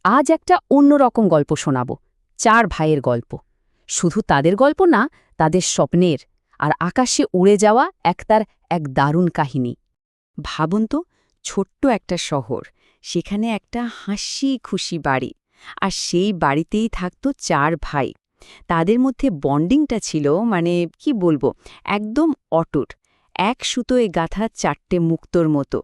আজ একটা অন্যরকম গল্প শোনাব। 4 ভাইয়ের গল্প। শুধু তাদের গল্প না, তাদের স্বপ্নের আর আকাশে উড়ে যাওয়া এক দারুণ কাহিনী। ভাবুন তো, ছোট্ট একটা শহর, সেখানে একটা হাসি খুশি বাড়ি, আর সেই বাড়িতেই থাকতো 4 ভাই। তাদের মধ্যে বন্ডিংটা ছিল কি বলবো, একদম অটুট, এক সুতোয় গাঁথা 4টে মুক্তোর মতো।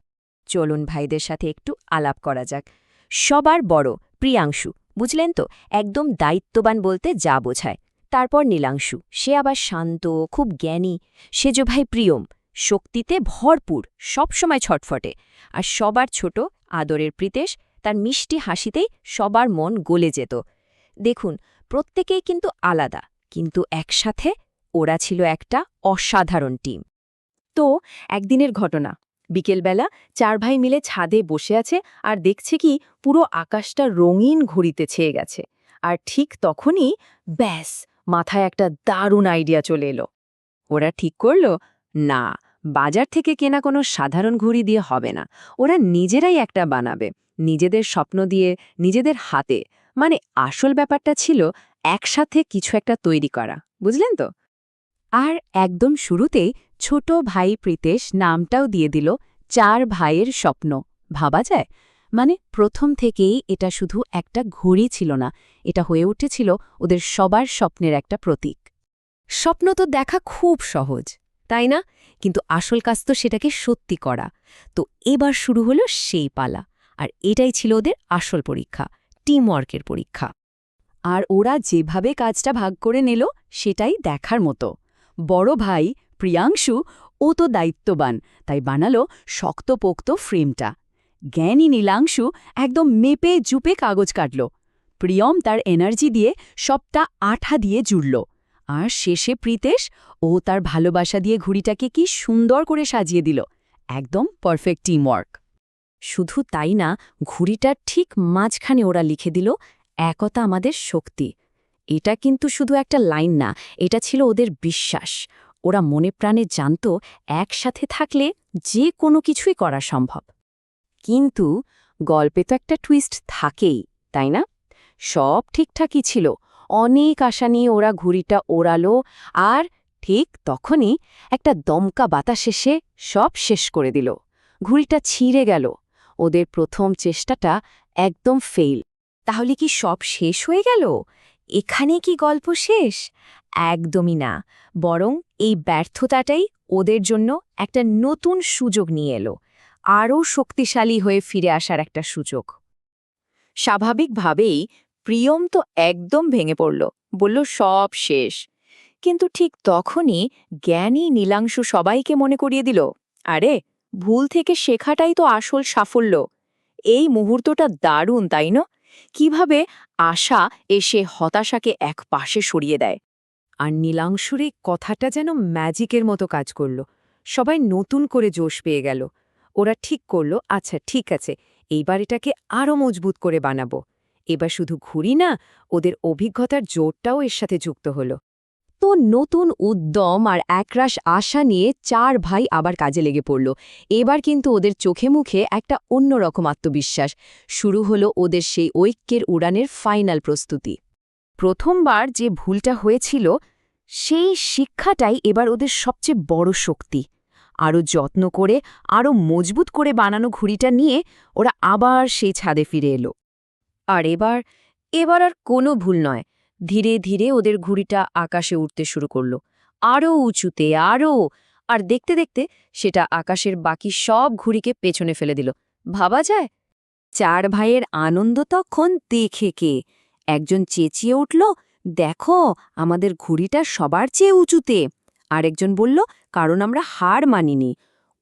চলুন ভাইদের সাথে একটু আলাপ করা যাক। সবার বড় প্রিয়াংশু, বুঝলেন তো, একদম দায়িত্ববান বলতে যা বোঝায়। তারপর নীলাংশু, সে আবার শান্ত, খুব জ্ঞানী। সেজ ভাই প্রিয়ম, শক্তিতে ভরপুর, সবসময় ছটফটে। আর সবার ছোট আদরের প্রীতেশ, তার মিষ্টি হাসিতেই সবার মন গলে যেত। দেখুন, প্রত্যেকেই কিন্তু আলাদা, কিন্তু একসাথে ওরা ছিল একটা অসাধারণ টিম। তো একদিনের ঘটনা, বিকেলবেলা 4 ভাই মিলে ছাদে বসে আছে আর দেখছে কি পুরো আকাশটা রঙিন ঘুড়িতে ছেয়ে গেছে। আর ঠিক তখনই ব্যাস, মাথায় একটা দারুণ আইডিয়া চলে এলো। ওরা ঠিক করল, না, বাজার থেকে কেনা কোনো সাধারণ ঘুড়ি দিয়ে হবে না, ওরা নিজেরাই একটা বানাবে, নিজেদের স্বপ্ন দিয়ে, নিজেদের হাতে। আসল ব্যাপারটা ছিল একসাথে কিছু একটা তৈরি করা, বুঝলেন তো? আর একদম শুরুতেই ছোট ভাই প্রীতেশ নামটাও দিয়ে দিল 4 ভাইয়ের স্বপ্ন। ভাবা যায়? প্রথম থেকেই এটা শুধু একটা ঘড়ি ছিল না, এটা হয়ে উঠেছিল ওদের সবার স্বপ্নের একটা প্রতীক। স্বপ্ন তো দেখা খুব সহজ, তাই না? কিন্তু আসল কাজ তো সেটাকে সত্যি করা। তো এবার শুরু হলো সেই পালা, আর এটাই ছিল ওদের আসল পরীক্ষা, টিমওয়ার্কের পরীক্ষা। আর ওরা যেভাবে কাজটা ভাগ করে নিল সেটাই দেখার মতো। বড় ভাই প্রিয়াংশু, ও তো দায়িত্ববান, তাই বানালো শক্তপোক্ত ফ্রেমটা। জ্ঞানী নীলাংশু একদম মেপে জুপে কাগজ কাটল। প্রিয়ম তার এনার্জি দিয়ে সবটা আঠা দিয়ে জুড়ল। আর শেষে প্রীতেশ, ও তার ভালোবাসা দিয়ে ঘুড়িটাকে কি সুন্দর করে সাজিয়ে দিল। একদম পারফেক্ট টিমওয়ার্ক। শুধু তাই না, ঘুড়িটার ঠিক মাঝখানে ওরা লিখে দিল, একতা আমাদের শক্তি। এটা কিন্তু শুধু একটা লাইন না, এটা ছিল ওদের বিশ্বাস। ওরা মনে প্রাণে জানত একসাথে থাকলে যে কোনো কিছুই করা সম্ভব। কিন্তু গল্পে তো একটা টুইস্ট থাকেই, তাই না? সব ঠিকঠাকই ছিল, অনেক আশা নিয়ে ওরা ঘুড়িটা ওড়ালো, আর ঠিক তখনই একটা দমকা বাতাস এসে সব শেষ করে দিল। ঘুড়িটা ছিঁড়ে গেল। ওদের প্রথম চেষ্টাটা একদম ফেল। তাহলে কি সব শেষ হয়ে গেল? এখানে কি গল্প শেষ? একদমই না, বরং এই ব্যর্থতাটাই ওদের জন্য একটা নতুন সুযোগ নিয়ে এলো, আরও শক্তিশালী হয়ে ফিরে আসার একটা সুযোগ। স্বাভাবিকভাবেই প্রিয়ম তো একদম ভেঙে পড়ল, বলল সব শেষ। কিন্তু ঠিক তখনই জ্ঞানী নীলাংশু সবাইকে মনে করিয়ে দিল, আরে, ভুল থেকে শেখাটাই তো আসল সাফল্য। এই মুহূর্তটা দারুণ, তাই না? কিভাবে আশা এসে হতাশাকে এক পাশে সরিয়ে দেয়। আর নীলাংশুর এই কথাটা যেন ম্যাজিকের মতো কাজ করল। সবাই নতুন করে জোশ পেয়ে গেল। ওরা ঠিক করল, আচ্ছা ঠিক আছে, এইবার এটাকে আরও মজবুত করে বানাবো। এবার শুধু ঘুরি না, ওদের অভিজ্ঞতার জোরটাও এর সাথে যুক্ত হল। তো নতুন উদ্যম আর একরাশ আশা নিয়ে 4 ভাই আবার কাজে লেগে পড়ল। এবার কিন্তু ওদের চোখে মুখে একটা অন্যরকম আত্মবিশ্বাস। শুরু হলো ওদের সেই ঐক্যের উড়ানের ফাইনাল প্রস্তুতি। প্রথমবার যে ভুলটা হয়েছিল, সেই শিক্ষাটাই এবার ওদের সবচেয়ে বড় শক্তি। আরও যত্ন করে, আরও মজবুত করে বানানো ঘুড়িটা নিয়ে ওরা আবার সেই ছাদে ফিরে এলো। আর এবার আর কোনো ভুল নয়, ধীরে ধীরে ওদের ঘুড়িটা আকাশে উঠতে শুরু করল, আরও উঁচুতে, আরও। আর দেখতে দেখতে সেটা আকাশের বাকি সব ঘুড়িকে পেছনে ফেলে দিল। ভাবা যায়? 4 ভাইয়ের আনন্দ তখন দেখে কে। একজন চেঁচিয়ে উঠল, দেখো, আমাদের ঘুড়িটা সবার চেয়ে উঁচুতে। আরেকজন বলল, কারণ আমরা হার মানিনি।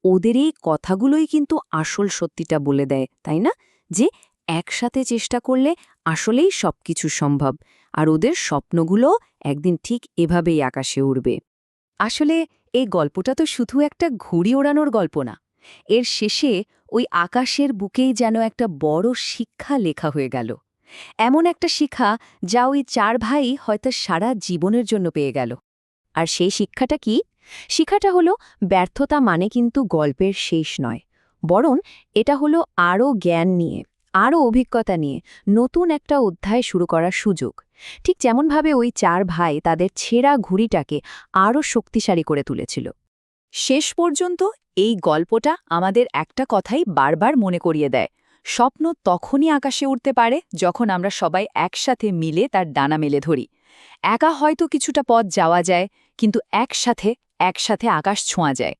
ওদের এই কথাগুলোই কিন্তু আসল সত্যিটা বলে দেয়, তাই না? যে একসাথে চেষ্টা করলে আসলেই সবকিছু সম্ভব। আর ওদের স্বপ্নগুলো একদিন ঠিক এভাবেই আকাশে উড়বে। আসলে এই গল্পটা তো শুধু একটা ঘুড়ি ওড়ানোর গল্প না। এর শেষে ওই আকাশের বুকেই যেন একটা বড় শিক্ষা লেখা হয়ে গেল। এমন একটা শিক্ষা যা ওই 4 ভাই হয়তো সারা জীবনের জন্য পেয়ে গেল। আর সেই শিক্ষাটা কি? শিক্ষাটা হলো, ব্যর্থতা মানে কিন্তু গল্পের শেষ নয়, বরং এটা হলো আরও জ্ঞান নিয়ে, আরও অভিজ্ঞতা নিয়ে নতুন একটা অধ্যায় শুরু করার সুযোগ। ঠিক যেমনভাবে ওই 4 ভাই তাদের ছেঁড়া ঘুড়িটাকে আরও শক্তিশালী করে তুলেছিল। শেষ পর্যন্ত এই গল্পটা আমাদের একটা কথাই বারবার মনে করিয়ে দেয়, স্বপ্ন তখনই আকাশে উঠতে পারে যখন আমরা সবাই একসাথে মিলে তার ডানা মেলে ধরি। একা হয়তো কিছুটা পথ যাওয়া যায়, কিন্তু একসাথে আকাশ ছোঁয়া যায়।